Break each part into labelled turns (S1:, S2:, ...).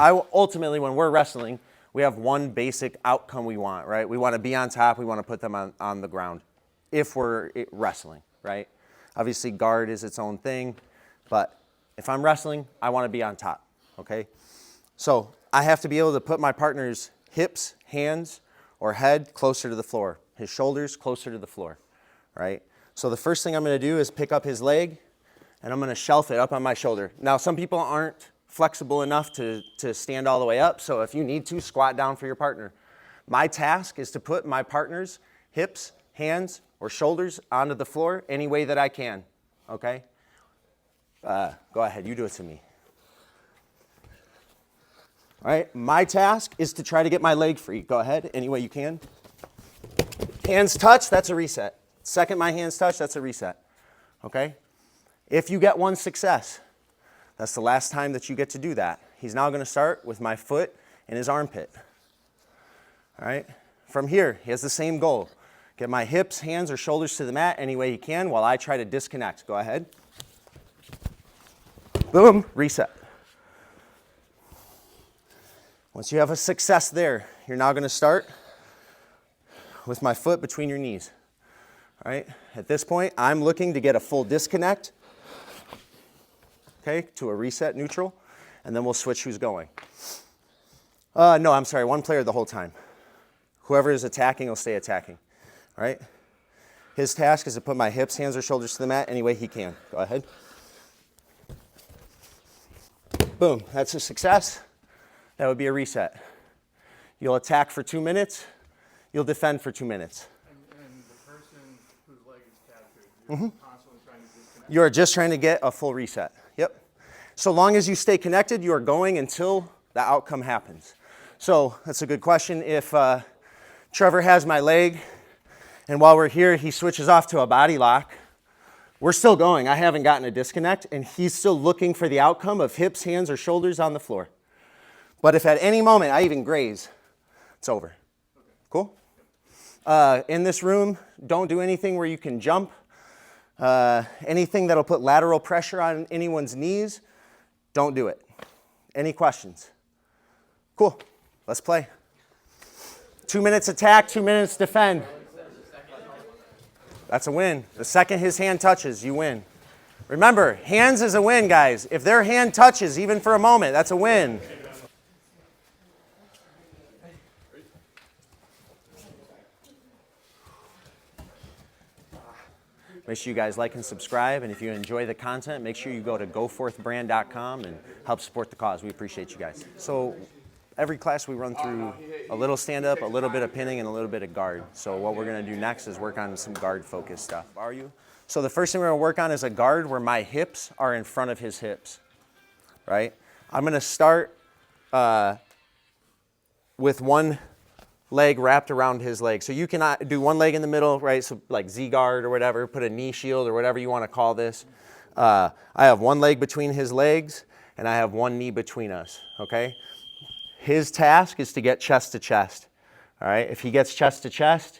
S1: ultimately, when we're wrestling, we have one basic outcome we want, right? We want to be on top. We want to put them on the ground if we're wrestling, right? Obviously, guard is its own thing, but if I'm wrestling, I want to be on top, okay? So I have to be able to put my partner's hips, hands, or head closer to the floor, his shoulders closer to the floor, right? So the first thing I'm going to do is pick up his leg, and I'm going to shelf it up on my shoulder. Now, some people aren't flexible enough to stand all the way up, so if you need to, squat down for your partner. My task is to put my partner's hips, hands, or shoulders onto the floor any way that I can, okay? Go ahead, you do it to me. All right, my task is to try to get my leg free. Go ahead, any way you can. Hands touch, that's a reset. Second my hands touch, that's a reset, okay? If you get one success, that's the last time that you get to do that. He's now going to start with my foot in his armpit. All right? From here, he has the same goal. Get my hips, hands, or shoulders to the mat any way he can while I try to disconnect. Go ahead. Boom, reset. Once you have a success there, you're now going to start with my foot between your knees. All right? At this point, I'm looking to get a full disconnect, okay, to a reset neutral, and then we'll switch who's going. No, I'm sorry, one player the whole time. Whoever is attacking will stay attacking, all right? His task is to put my hips, hands, or shoulders to the mat any way he can. Go ahead. Boom, that's a success. That would be a reset. You'll attack for 2 minutes. You'll defend for 2 minutes.
S2: And the person whose leg is captured, you're constantly trying to disconnect.
S1: You're just trying to get a full reset. Yep. So long as you stay connected, you are going until the outcome happens. So that's a good question. If Trevor has my leg, and while we're here, he switches off to a body lock, we're still going. I haven't gotten a disconnect, and he's still looking for the outcome of hips, hands, or shoulders on the floor. But if at any moment I even graze, it's over. Okay. Cool? In this room, don't do anything where you can jump. Anything that'll put lateral pressure on anyone's knees, don't do it. Any questions? Cool. Let's play. 2 minutes attack, 2 minutes defend. That's a win. The second his hand touches, you win. Remember, hands is a win, guys. If their hand touches, even for a moment, that's a win. Make sure you guys like and subscribe, and if you enjoy the content, make sure you go to goforthbrand.com and help support the cause. We appreciate you guys. So every class we run through a little stand-up, a little bit of pinning, and a little bit of guard. So what we're going to do next is work on some guard-focused stuff. Are you? So the first thing we're going to work on is a guard where my hips are in front of his hips, right? I'm going to start with one leg wrapped around his leg. So you can do one leg in the middle, right? So like Z-guard or whatever, put a knee shield or whatever you want to call this. I have one leg between his legs, and I have one knee between us, okay? His task is to get chest to chest, all right? If he gets chest to chest,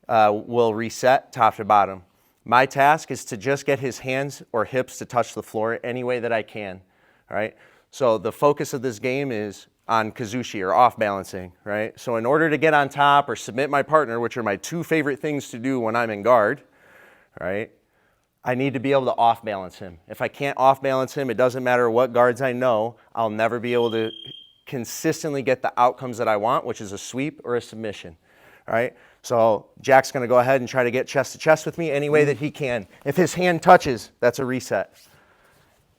S1: we'll reset top to bottom. My task is to just get his hands or hips to touch the floor any way that I can, all right? So the focus of this game is on kazushi or off balancing, right? So in order to get on top or submit my partner, which are my two favorite things to do when I'm in guard, right? I need to be able to off balance him. If I can't off balance him, it doesn't matter what guards I know, I'll never be able to consistently get the outcomes that I want, which is a sweep or a submission, all right? So Jack's gonna go ahead and try to get chest to chest with me any way that he can. If his hand touches, that's a reset.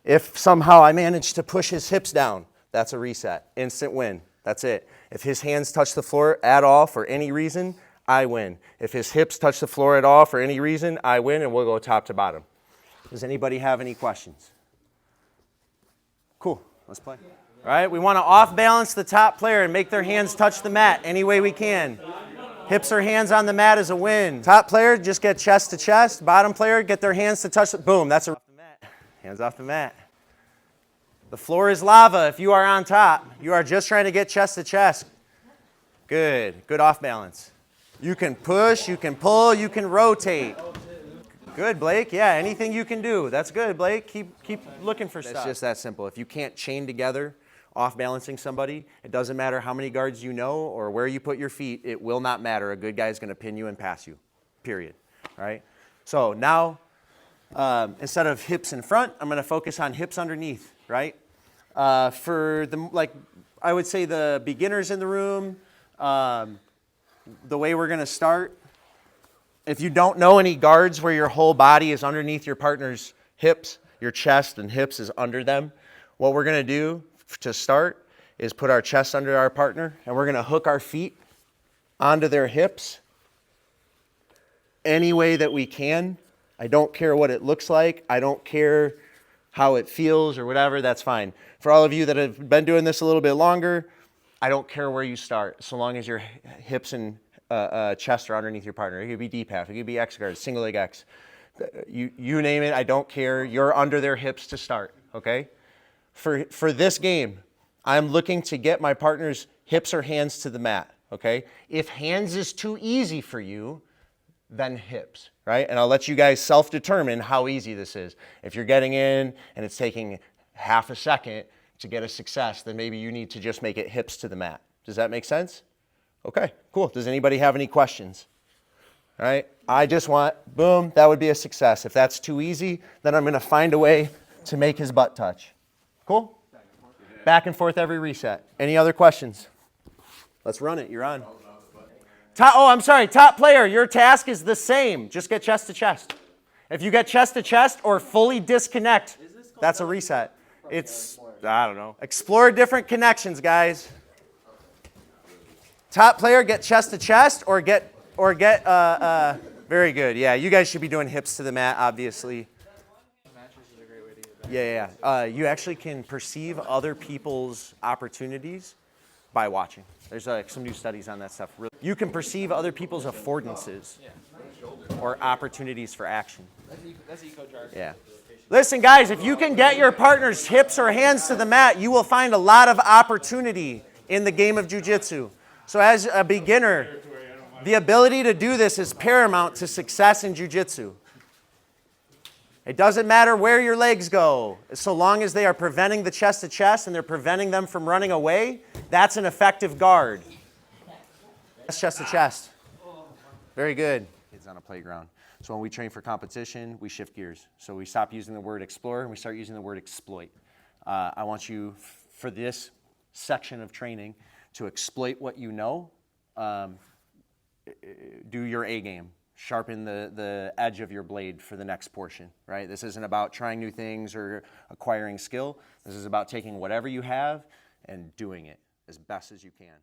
S1: If somehow I manage to push his hips down, that's a reset. Instant win. That's it. If his hands touch the floor at all for any reason, I win. If his hips touch the floor at all for any reason, I win, and we'll go top to bottom. Does anybody have any questions? Cool. Let's play. All right, we want to off-balance the top player and make their hands touch the mat any way we can. Hips or hands on the mat is a win. Top player, just get chest to chest. Bottom player, get their hands to touch the, boom, that's a hands off the mat. The floor is lava if you are on top. You are just trying to get chest to chest. Good. Good off balance. You can push, you can pull, you can rotate. Good, Blake. Yeah, anything you can do. That's good, Blake. Keep looking for stuff. It's just that simple. If you can't chain together off balancing somebody, it doesn't matter how many guards you know or where you put your feet, it will not matter. A good guy is going to pin you and pass you, period. All right? So now, instead of hips in front, I'm going to focus on hips underneath, right? For the, like, I would say the beginners in the room, the way we're going to start, if you don't know any guards where your whole body is underneath your partner's hips, your chest and hips is under them, what we're going to do to start is put our chest under our partner, and we're going to hook our feet onto their hips any way that we can. I don't care what it looks like. I don't care how it feels or whatever. That's fine. For all of you that have been doing this a little bit longer, I don't care where you start, so long as your hips and chest are underneath your partner. It could be DPAF, it could be X guard, single leg X. You name it, I don't care. You're under their hips to start, okay? For this game, I'm looking to get my partner's hips or hands to the mat, okay? If hands is too easy for you, then hips, right? And I'll let you guys self-determine how easy this is. If you're getting in and it's taking half a second to get a success, then maybe you need to just make it hips to the mat. Does that make sense? Okay, cool. Does anybody have any questions? All right, I just want, boom, that would be a success. If that's too easy, then I'm going to find a way to make his butt touch. Cool? Back and forth every reset. Any other questions? Let's run it. You're on. I'm sorry. Top player, your task is the same. Just get chest to chest. If you get chest to chest or fully disconnect, that's a reset. It's, I don't know. Explore different connections, guys. Top player, get chest to chest or get, very good. Yeah, you guys should be doing hips to the mat, obviously. Yeah. You actually can perceive other people's opportunities by watching. There's some new studies on that stuff. You can perceive other people's affordances or opportunities for action.
S3: That's Ecology.
S1: Yeah. Listen, guys, if you can get your partner's hips or hands to the mat, you will find a lot of opportunity in the game of Jiu-Jitsu. So as a beginner, the ability to do this is paramount to success in Jiu-Jitsu. It doesn't matter where your legs go, so long as they are preventing the chest to chest and they're preventing them from running away, that's an effective guard. That's chest to chest. Very good. Kids on a playground. So when we train for competition, we shift gears. So we stop using the word explore and we start using the word exploit. I want you, for this section of training, to exploit what you know, do your A game. Sharpen the edge of your blade for the next portion, right? This isn't about trying new things or acquiring skill. This is about taking whatever you have and doing it as best as you can.